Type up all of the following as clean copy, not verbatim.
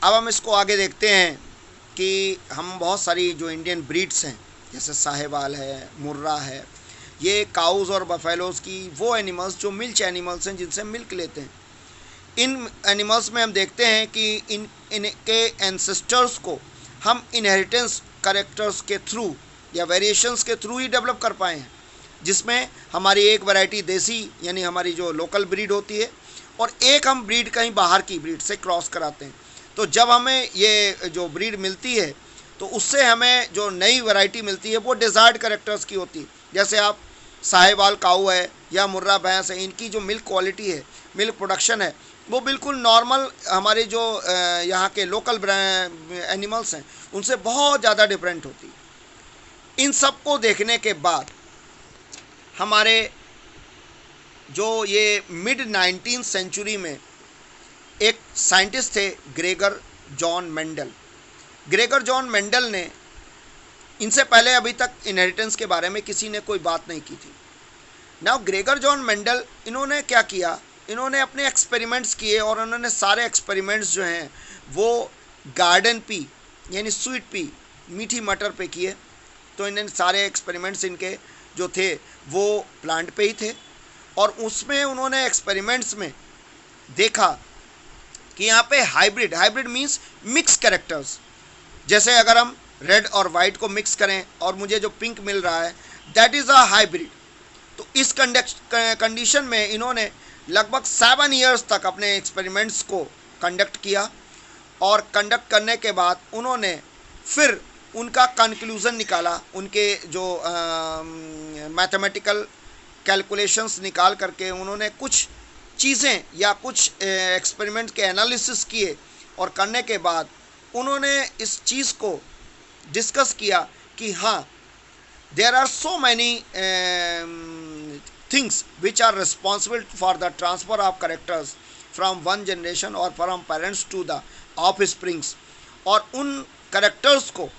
अब हम इसको आगे देखते हैं कि हम बहुत सारी जो इंडियन ब्रीड्स हैं, जैसे साहिवाल है, मुर्रा है, ये काउज और बफेलोज की वो एनिमल्स जो मिल्क एनिमल्स हैं जिनसे मिल्क लेते हैं। इन एनिमल्स में हम देखते हैं कि इनके एंसेस्टर्स को हम इनहेरिटेंस कैरेक्टर्स के थ्रू या वेरिएशंस के थ्रू ही डेवलप कर पाए हैं, जिसमें हमारी एक वैरायटी देसी यानी हमारी जो लोकल ब्रीड होती है और एक हम ब्रीड कहीं बाहर की ब्रीड से क्रॉस कराते हैं। तो जब हमें ये जो ब्रीड मिलती है तो उससे हमें जो नई वैरायटी मिलती है वो डिज़ायर्ड कैरेक्टर्स की होती है। जैसे आप साहिवाल काऊ है या मुर्रा भैंस है, इनकी जो मिल्क क्वालिटी है, मिल्क प्रोडक्शन है, वो बिल्कुल नॉर्मल हमारे जो यहाँ के लोकल एनिमल्स हैं उनसे बहुत ज़्यादा डिफरेंट होती है। इन सब को देखने के बाद हमारे जो ये मिड 19th सेंचुरी में एक साइंटिस्ट थे Gregor John Mendel. Gregor John Mendel ने, इनसे पहले अभी तक इनहेरिटेंस के बारे में किसी ने कोई बात नहीं की थी। नाउ ग्रेगर जॉन मेंडल, इन्होंने क्या किया, इन्होंने अपने एक्सपेरिमेंट्स किए और उन्होंने सारे एक्सपेरिमेंट्स जो हैं वो गार्डन पी यानी स्वीट पी, मीठी मटर पे किए। तो इन्होंने सारे एक्सपेरिमेंट्स इनके जो थे वो प्लांट पे ही थे और उसमें उन्होंने एक्सपेरिमेंट्स में देखा कि यहाँ पे हाइब्रिड मीन्स मिक्स कैरेक्टर्स, जैसे अगर हम रेड और वाइट को मिक्स करें और मुझे जो पिंक मिल रहा है दैट इज़ अ हाइब्रिड। तो इस कंडीशन में इन्होंने लगभग 7 years तक अपने एक्सपेरिमेंट्स को कंडक्ट किया और कंडक्ट करने के बाद उन्होंने फिर उनका कंक्लूज़न निकाला, उनके जो मैथमेटिकल कैलकुलेशंस निकाल करके उन्होंने कुछ चीज़ें या कुछ एक्सपेरिमेंट के एनालिसिस किए और करने के बाद उन्होंने इस चीज़ को डिस्कस किया कि हाँ, there are so many things which are responsible for the transfer of characters from one generation और from parents to the offsprings. और उन कैरेक्टर्स को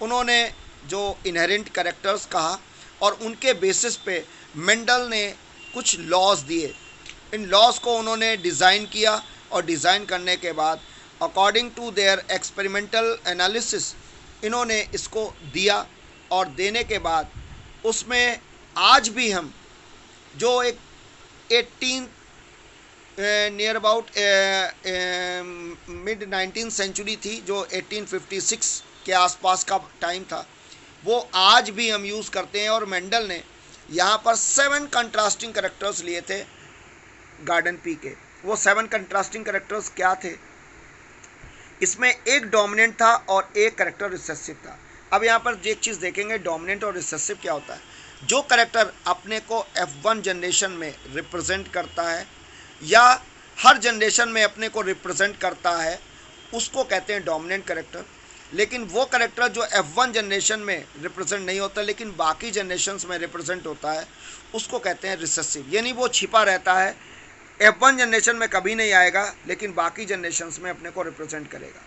उन्होंने जो इनहेरेंट कैरेक्टर्स कहा और उनके बेसिस पे मेंडल ने कुछ लॉज दिए। इन लॉज को उन्होंने डिज़ाइन किया और डिज़ाइन करने के बाद according to their experimental analysis इन्होंने इसको दिया और देने के बाद उसमें आज भी हम जो एक 18 near about mid 19th century थी, जो 1856 के आसपास का टाइम था, वो आज भी हम यूज़ करते हैं। और मेंडल ने यहाँ पर 7 कंट्रास्टिंग कैरेक्टर्स लिए थे गार्डन पी के। वो 7 कंट्रास्टिंग कैरेक्टर्स क्या थे, इसमें एक डोमिनेंट था और एक कैरेक्टर रिसेसिव था। अब यहाँ पर एक चीज़ देखेंगे, डोमिनेंट और रिसेसिव क्या होता है। जो कैरेक्टर अपने को F1 जनरेशन में रिप्रेजेंट करता है या हर जनरेशन में अपने को रिप्रेजेंट करता है उसको कहते हैं डोमिनेंट कैरेक्टर। लेकिन वो कैरेक्टर जो F1 जनरेशन में रिप्रेजेंट नहीं होता लेकिन बाकी जनरेशन्स में रिप्रेजेंट होता है उसको कहते हैं रिसेसिव, यानी वो छिपा रहता है, F1 जनरेशन में कभी नहीं आएगा लेकिन बाकी जनरेशन्स में अपने को रिप्रेजेंट करेगा।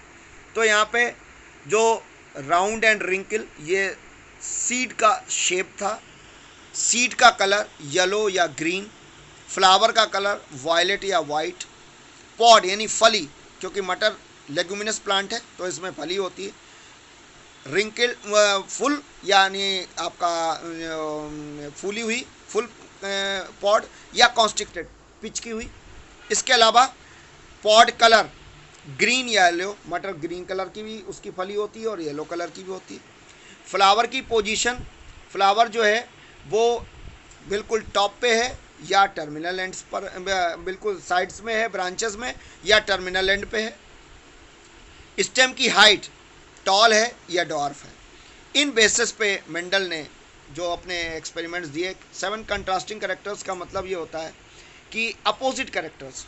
तो यहाँ पे जो राउंड एंड रिंकल, ये सीड का शेप था, सीड का कलर येलो या ग्रीन, फ्लावर का कलर वायलेट या वाइट, पॉड यानी फली, क्योंकि मटर लेगुमिनस प्लांट है तो इसमें फली होती है, रिंकल फुल यानी आपका फूली हुई फुल पॉड या कॉन्स्ट्रिक्टेड पिचकी हुई। इसके अलावा पॉड कलर ग्रीन या येलो, मटर ग्रीन कलर की भी उसकी फली होती है और येलो कलर की भी होती है। फ्लावर की पोजीशन, फ्लावर जो है वो बिल्कुल टॉप पे है या टर्मिनल एंड्स पर, बिल्कुल साइड्स में है, ब्रांचेस में, या टर्मिनल एंड पे है। स्टेम की हाइट टॉल है या डॉर्फ है। इन बेसिस पे मेंडल ने जो अपने एक्सपेरिमेंट्स दिए, 7 कंट्रास्टिंग कैरेक्टर्स का मतलब ये होता है कि अपोजिट कैरेक्टर्स,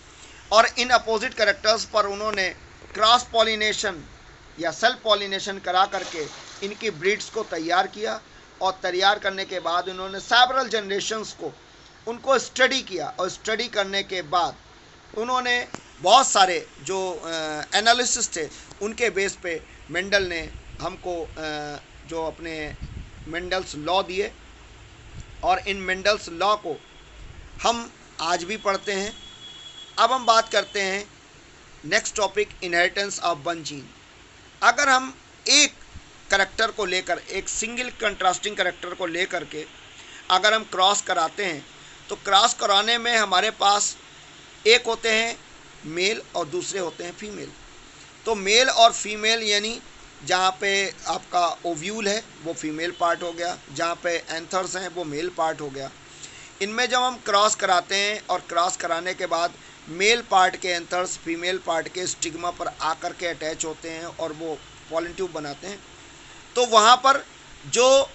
और इन अपोजिट कैरेक्टर्स पर उन्होंने क्रॉस पॉलिनेशन या सेल्फ पॉलिनेशन करा करके इनकी ब्रीड्स को तैयार किया और तैयार करने के बाद उन्होंने सेवरल जनरेशन्स को उनको स्टडी किया और स्टडी करने के बाद उन्होंने बहुत सारे जो एनालिसिस थे उनके बेस पे मेंडल ने हमको जो अपने मेंडल्स लॉ दिए और इन मेंडल्स लॉ को हम आज भी पढ़ते हैं। अब हम बात करते हैं next topic, inheritance of one gene. अगर हम एक करेक्टर को लेकर, एक सिंगल कंट्रास्टिंग करेक्टर को लेकर के अगर हम क्रॉस कराते हैं, तो क्रॉस कराने में हमारे पास एक होते हैं मेल और दूसरे होते हैं फीमेल। तो मेल और फीमेल यानी जहाँ पे आपका ओव्यूल है वो फीमेल पार्ट हो गया, जहाँ पे एंथर्स हैं वो मेल पार्ट हो गया। इनमें जब हम क्रॉस कराते हैं और क्रॉस कराने के बाद मेल पार्ट के एंथर्स फीमेल पार्ट के स्टिग्मा पर आकर के अटैच होते हैं और वो पॉलन ट्यूब बनाते हैं, तो वहाँ पर जो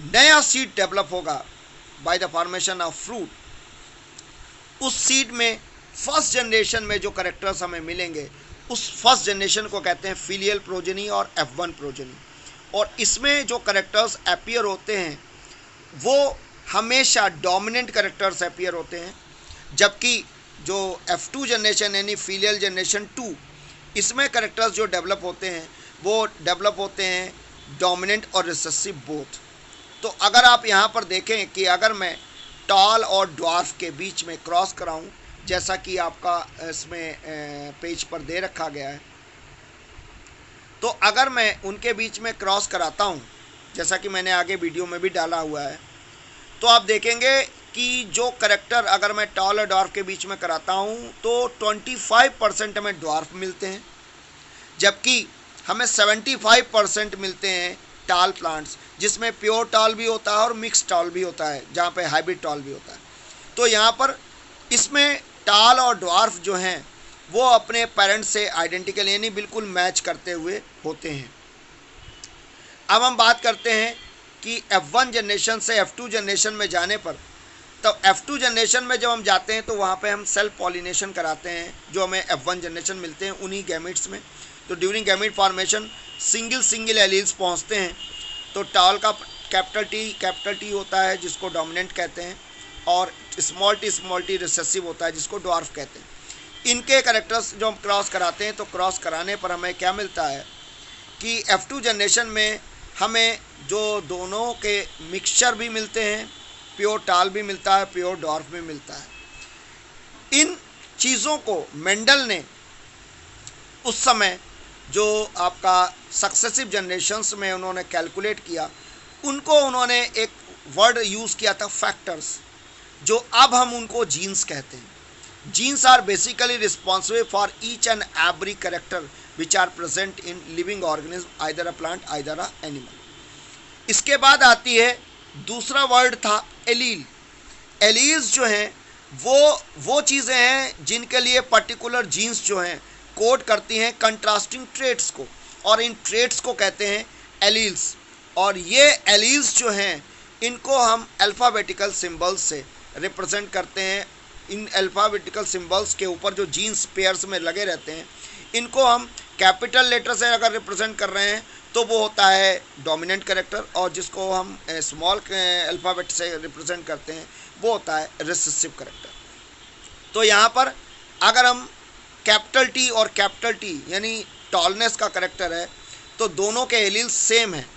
नया सीड डेवलप होगा by the formation of fruit, उस सीड में फर्स्ट जनरेशन में जो करेक्टर्स हमें मिलेंगे उस फर्स्ट जनरेशन को कहते हैं फिलियल प्रोजेनी और F1 प्रोजेनी। और इसमें जो करेक्टर्स अपीयर होते हैं वो हमेशा डोमिनेंट करेक्टर्स अपीयर होते हैं, जबकि जो F2 जनरेशन यानी फिलियल जनरेशन 2, इसमें करेक्टर्स जो डेवलप होते हैं वो डेवलप होते हैं डोमिनेंट और रिसेसिव बोथ। तो अगर आप यहाँ पर देखें कि अगर मैं टॉल और ड्वार्फ के बीच में क्रॉस कराऊं, जैसा कि आपका इसमें पेज पर दे रखा गया है, तो अगर मैं उनके बीच में क्रॉस कराता हूं, जैसा कि मैंने आगे वीडियो में भी डाला हुआ है, तो आप देखेंगे कि जो करेक्टर अगर मैं टॉल और ड्वार्फ के बीच में कराता हूं तो 25% हमें ड्वार्फ मिलते हैं, जबकि हमें 75% मिलते हैं टाल प्लांट्स, जिसमें प्योर टाल भी होता है और मिक्स टाल भी होता है, जहाँ पे हाइब्रिड टाल भी होता है। तो यहाँ पर इसमें टाल और ड्वार्फ जो हैं वो अपने पेरेंट्स से आइडेंटिकल यानी बिल्कुल मैच करते हुए होते हैं। अब हम बात करते हैं कि F1 जनरेशन से F2 जनरेशन में जाने पर, तब F2 जनरेशन में जब हम जाते हैं तो वहाँ पे हम सेल्फ पॉलिनेशन कराते हैं, जो हमें F1 जनरेशन मिलते हैं उन्हीं गैमेट्स में। तो during gamete formation single alleles पहुँचते हैं, तो टाल का कैपिटल टी होता है जिसको डोमिनेंट कहते हैं, और स्मॉल टी रिसेसिव होता है जिसको ड्वार्फ कहते हैं। इनके कैरेक्टर्स जो हम क्रॉस कराते हैं, तो क्रॉस कराने पर हमें क्या मिलता है कि F2 जनरेशन में हमें जो दोनों के मिक्सचर भी मिलते हैं, प्योर टाल भी मिलता है, प्योर ड्वार्फ भी मिलता है। इन चीज़ों को मेंडल ने उस समय जो आपका सक्सेसिव जनरेशन्स में उन्होंने कैलकुलेट किया, उनको उन्होंने एक वर्ड यूज़ किया था फैक्टर्स, जो अब हम उनको जीन्स कहते हैं। Genes are basically responsible for each and every character which are present in living organism, either a plant either a animal. इसके बाद आती है दूसरा वर्ड था एलील। एलील्स जो हैं वो चीज़ें हैं जिनके लिए पर्टिकुलर जीन्स जो हैं कोड करती हैं कंट्रास्टिंग ट्रेट्स को, और इन ट्रेट्स को कहते हैं एलील्स। और ये एलील्स जो हैं इनको हम अल्फ़ाबेटिकल सिंबल्स से रिप्रेजेंट करते हैं। इन अल्फ़ाबेटिकल सिंबल्स के ऊपर जो जीन्स पेयर्स में लगे रहते हैं, इनको हम कैपिटल लेटर से अगर रिप्रेजेंट कर रहे हैं तो वो होता है डोमिनेंट कैरेक्टर, और जिसको हम स्मॉल अल्फ़ाबेट से रिप्रेजेंट करते हैं वो होता है रिसेसिव कैरेक्टर। तो यहाँ पर अगर हम कैपिटल टी और कैपिटल टी यानी टॉलनेस का कैरेक्टर है, तो दोनों के एलील्स सेम हैं।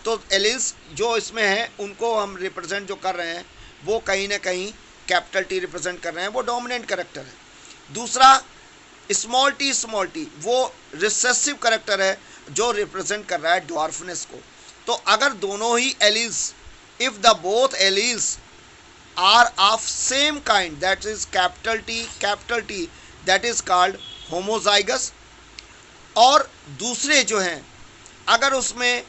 तो एलील्स जो इसमें हैं उनको हम रिप्रेजेंट जो कर रहे हैं वो कहीं ना कहीं कैपिटल टी रिप्रेजेंट कर रहे हैं, वो डोमिनेंट कैरेक्टर है। दूसरा स्मॉल टी वो रिसेसिव कैरेक्टर है जो रिप्रेजेंट कर रहा है ड्वार्फनेस को। तो अगर दोनों ही alleles, if the both alleles are of same kind, that is capital T that is called homozygous. और दूसरे जो हैं अगर उसमें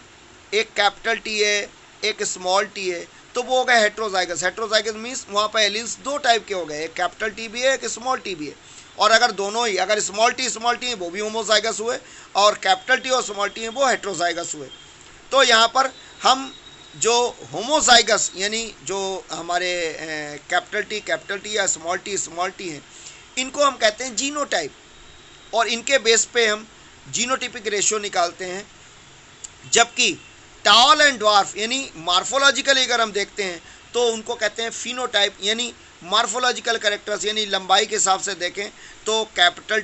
एक कैपिटल टी है एक स्मॉल टी है तो वो हो गया हेट्रोजाइगस। हेट्रोजाइगस मीन्स वहाँ पर एलील्स दो टाइप के हो गए, एक कैपिटल टी भी है एक स्मॉल टी भी है। और अगर दोनों ही, अगर स्मॉल टी है वो भी होमोजाइगस हुए, और कैपिटल टी और स्मॉल टी है वो हेट्रोजाइगस हुए। तो यहाँ पर हम जो होमोजाइगस यानी जो हमारे कैपिटल टी या स्मॉल टी हैं, इनको हम कहते हैं जीनोटाइप, और इनके बेस पे हम जीनोटिपिक रेशियो निकालते हैं। जबकि टॉल एंड ड्वार्फ यानी मार्फोलॉजिकली अगर हम देखते हैं तो उनको कहते हैं फिनोटाइप, यानी मार्फोलॉजिकल कैरेक्टर्स, यानी लंबाई के हिसाब से देखें तो कैपिटल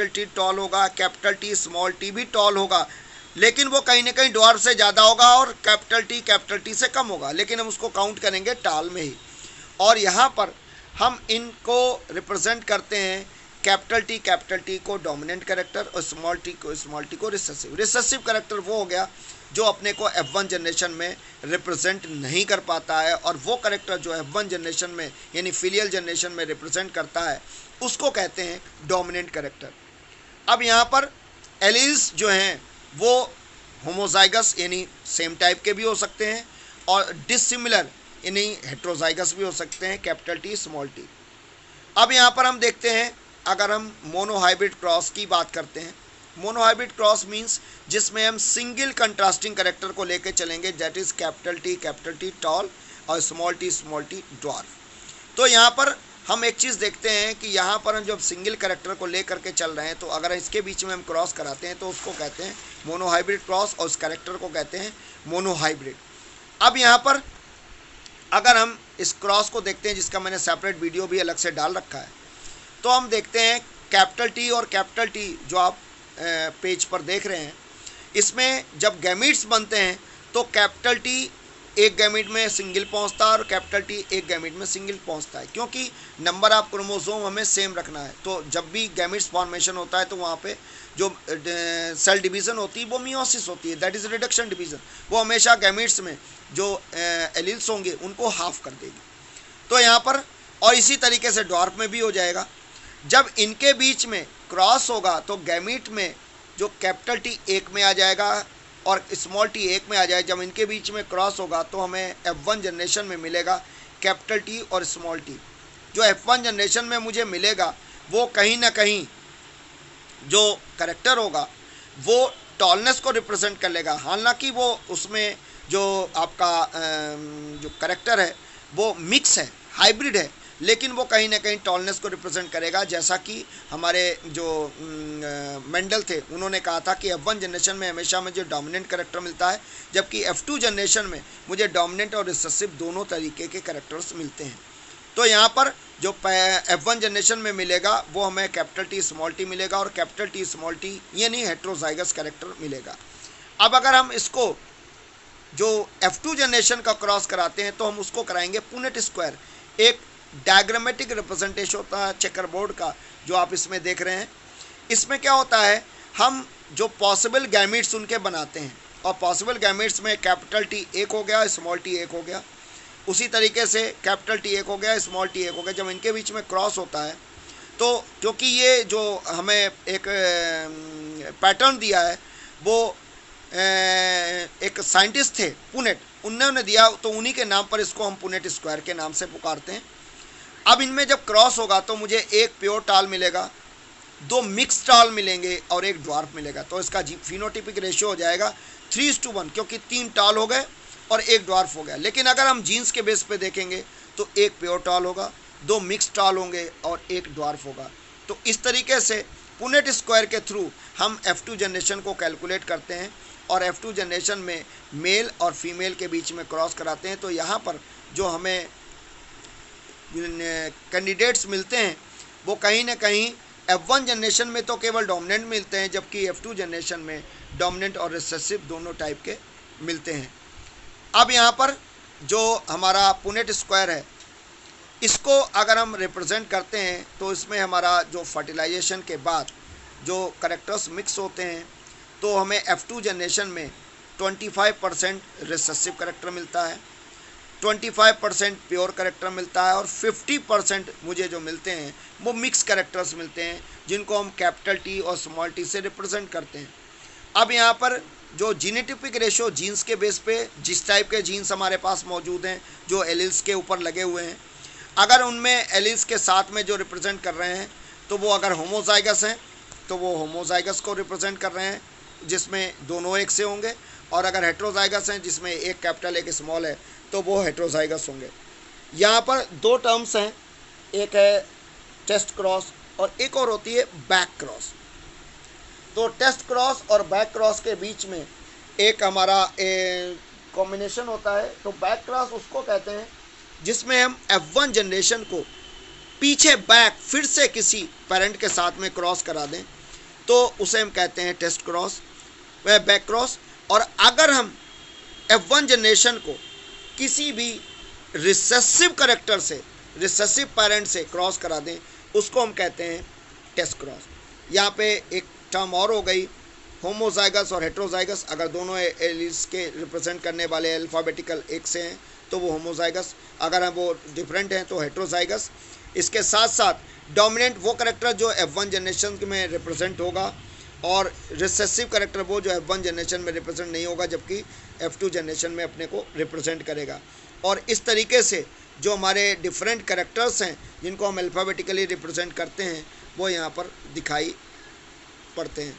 टी टॉल होगा, कैपिटल टी स्मॉल टी भी टॉल होगा, लेकिन वो कहीं ना कहीं ड्वार्फ से ज़्यादा होगा, और कैपिटल टी से कम होगा, लेकिन हम उसको काउंट करेंगे टॉल में ही। और यहाँ पर हम इनको रिप्रेजेंट करते हैं कैपिटल टी को डोमिनेंट कैरेक्टर और स्मॉल टी को रिसेसिव। रिसेसिव कैरेक्टर वो हो गया जो अपने को F1 जनरेशन में रिप्रेजेंट नहीं कर पाता है, और वो कैरेक्टर जो F1 जनरेशन में यानी फिलियल जनरेशन में रिप्रेजेंट करता है उसको कहते हैं डोमिनेंट कैरेक्टर। अब यहाँ पर एलील्स जो हैं वो होमोजाइगस यानी सेम टाइप के भी हो सकते हैं और डिसिमिलर यानी हेट्रोजाइगस भी हो सकते हैं, कैपिटल टी स्मॉल टी। अब यहाँ पर हम देखते हैं, अगर हम मोनोहाइब्रिड क्रॉस की बात करते हैं, मोनोहाइब्रिड क्रॉस मींस जिसमें हम सिंगल कंट्रास्टिंग कैरेक्टर को लेकर चलेंगे, that is capital T tall और स्मॉल टी ड्वार्फ। तो यहाँ पर हम एक चीज़ देखते हैं कि यहाँ पर हम जब सिंगल कैरेक्टर को लेकर के चल रहे हैं तो अगर इसके बीच में हम क्रॉस कराते हैं तो उसको कहते हैं मोनोहाइब्रिड क्रॉस और उस कैरेक्टर को कहते हैं मोनोहाइब्रिड। अब यहाँ पर अगर हम इस क्रॉस को देखते हैं, जिसका मैंने सेपरेट वीडियो भी अलग से डाल रखा है, तो हम देखते हैं कैपिटल टी और कैपिटल टी जो आप पेज पर देख रहे हैं, इसमें जब गैमीट्स बनते हैं तो कैपिटल टी एक गैमीट में सिंगल पहुंचता है और कैपिटल टी एक गैमीट में सिंगल पहुंचता है, क्योंकि नंबर ऑफ क्रोमोसोम हमें सेम रखना है। तो जब भी गैमीट्स फॉर्मेशन होता है तो वहाँ पे जो सेल डिवीज़न होती है वो मियोसिस होती है, दैट इज़ रिडक्शन डिवीज़न। वो हमेशा गैमीट्स में जो एलील्स होंगे उनको हाफ कर देगी। तो यहाँ पर और इसी तरीके से ड्वार्फ में भी हो जाएगा। जब इनके बीच में क्रॉस होगा तो गैमीट में जो कैपिटल टी एक में आ जाएगा और स्मॉल टी एक में आ जाए। जब इनके बीच में क्रॉस होगा तो हमें F1 जनरेशन में मिलेगा कैपिटल टी और स्मॉल टी। जो F1 जनरेशन में मुझे मिलेगा वो कहीं ना कहीं जो करेक्टर होगा वो टॉलनेस को रिप्रेजेंट कर लेगा, हालांकि वो उसमें जो आपका जो करेक्टर है वो मिक्स है, हाइब्रिड है, लेकिन वो कहीं ना कहीं टॉलनेस को रिप्रेजेंट करेगा। जैसा कि हमारे जो मेंडल थे उन्होंने कहा था कि F1 जनरेशन में हमेशा मुझे डोमिनेंट कैरेक्टर मिलता है, जबकि F2 जनरेशन में मुझे डोमिनेंट और रिसेसिव दोनों तरीके के कैरेक्टर्स मिलते हैं। तो यहाँ पर जो F1 जनरेशन में मिलेगा वो हमें कैपिटल टी स्मॉल टी मिलेगा और कैपिटल टी स्मॉल टी यानी हेट्रोजाइगस कैरेक्टर मिलेगा। अब अगर हम इसको जो F2 जनरेशन का क्रॉस कराते हैं तो हम उसको कराएंगे पुनेट स्क्वायर। एक डायग्रामेटिक रिप्रेजेंटेशन होता है चेकर बोर्ड का जो आप इसमें देख रहे हैं। इसमें क्या होता है, हम जो पॉसिबल गैमीट्स उनके बनाते हैं और पॉसिबल गैमीट्स में कैपिटल टी एक हो गया, स्मॉल टी एक हो गया, उसी तरीके से कैपिटल टी एक हो गया, स्मॉल टी एक हो गया। जब इनके बीच में क्रॉस होता है तो क्योंकि ये जो हमें एक पैटर्न दिया है वो एक साइंटिस्ट थे पुनेट, उन्होंने दिया, तो उन्हीं के नाम पर इसको हम पुनेट स्क्वायर के नाम से पुकारते हैं। अब इनमें जब क्रॉस होगा तो मुझे एक प्योर टाल मिलेगा, दो मिक्स टाल मिलेंगे और एक ड्वार्फ मिलेगा। तो इसका फिनोटिपिक रेशियो हो जाएगा 3:1, क्योंकि 3 टाल हो गए और एक ड्वार्फ हो गया। लेकिन अगर हम जीन्स के बेस पे देखेंगे तो एक प्योर टाल होगा, दो मिक्स टाल होंगे और एक ड्वार्फ होगा। तो इस तरीके से पुनेट स्क्वायर के थ्रू हम F2 जनरेशन को कैलकुलेट करते हैं और F2 जनरेशन में मेल और फीमेल के बीच में क्रॉस कराते हैं। तो यहाँ पर जो हमें कैंडिडेट्स मिलते हैं वो कहीं ना कहीं F1 जनरेशन में तो केवल डोमिनेंट मिलते हैं, जबकि F2 जनरेशन में डोमिनेंट और रिसेसिव दोनों टाइप के मिलते हैं। अब यहाँ पर जो हमारा पुनेट स्क्वायर है इसको अगर हम रिप्रेजेंट करते हैं तो इसमें हमारा जो फर्टिलाइजेशन के बाद जो करेक्टर्स मिक्स होते हैं तो हमें F2 जनरेशन में 25% रिसेसिव करेक्टर मिलता है, 25% प्योर करेक्टर मिलता है और 50% मुझे जो मिलते हैं वो मिक्स करेक्टर्स मिलते हैं, जिनको हम कैपिटल टी और स्मॉल टी से रिप्रेजेंट करते हैं। अब यहाँ पर जो जीनेटिपिक रेशो जीन्स के बेस पे जिस टाइप के जीन्स हमारे पास मौजूद हैं जो एलील्स के ऊपर लगे हुए हैं, अगर उनमें एलील्स के साथ में जो रिप्रेजेंट कर रहे हैं तो वो अगर होमोजाइगस हैं तो वो होमोजाइगस को रिप्रेजेंट कर रहे हैं जिसमें दोनों एक से होंगे, और अगर हेट्रोजाइगस हैं जिसमें एक कैपिटल एक स्मॉल है तो वो हेट्रोजाइगस होंगे। यहाँ पर दो टर्म्स हैं, एक है टेस्ट क्रॉस और एक और होती है बैक क्रॉस। तो टेस्ट क्रॉस और बैक क्रॉस के बीच में एक हमारा कॉम्बिनेशन होता है। तो बैक क्रॉस उसको कहते हैं जिसमें हम F1 जनरेशन को पीछे बैक फिर से किसी पेरेंट के साथ में क्रॉस करा दें तो उसे हम कहते हैं टेस्ट क्रॉस वह बैक क्रॉस। और अगर हम F1 जनरेशन को किसी भी रिसेसिव करेक्टर से, रिसेसिव पेरेंट से क्रॉस करा दें उसको हम कहते हैं टेस्ट क्रॉस। यहाँ पे एक टर्म और हो गई, होमोजाइगस और हेट्रोजाइगस। अगर दोनों एलील्स के रिप्रेजेंट करने वाले अल्फ़ाबेटिकल एक से हैं तो वो होमोजाइगस, अगर हम वो डिफरेंट हैं तो हेट्रोजाइगस। इसके साथ साथ डोमिनेंट वो करेक्टर जो F1 जनरेशन में रिप्रेजेंट होगा, और रिसेसिव करेक्टर वो जो F1 जनरेशन में रिप्रेजेंट नहीं होगा जबकि F2 जनरेशन में अपने को रिप्रेजेंट करेगा। और इस तरीके से जो हमारे डिफरेंट करेक्टर्स हैं जिनको हम अल्फ़ाबेटिकली रिप्रेजेंट करते हैं वो यहाँ पर दिखाई पड़ते हैं।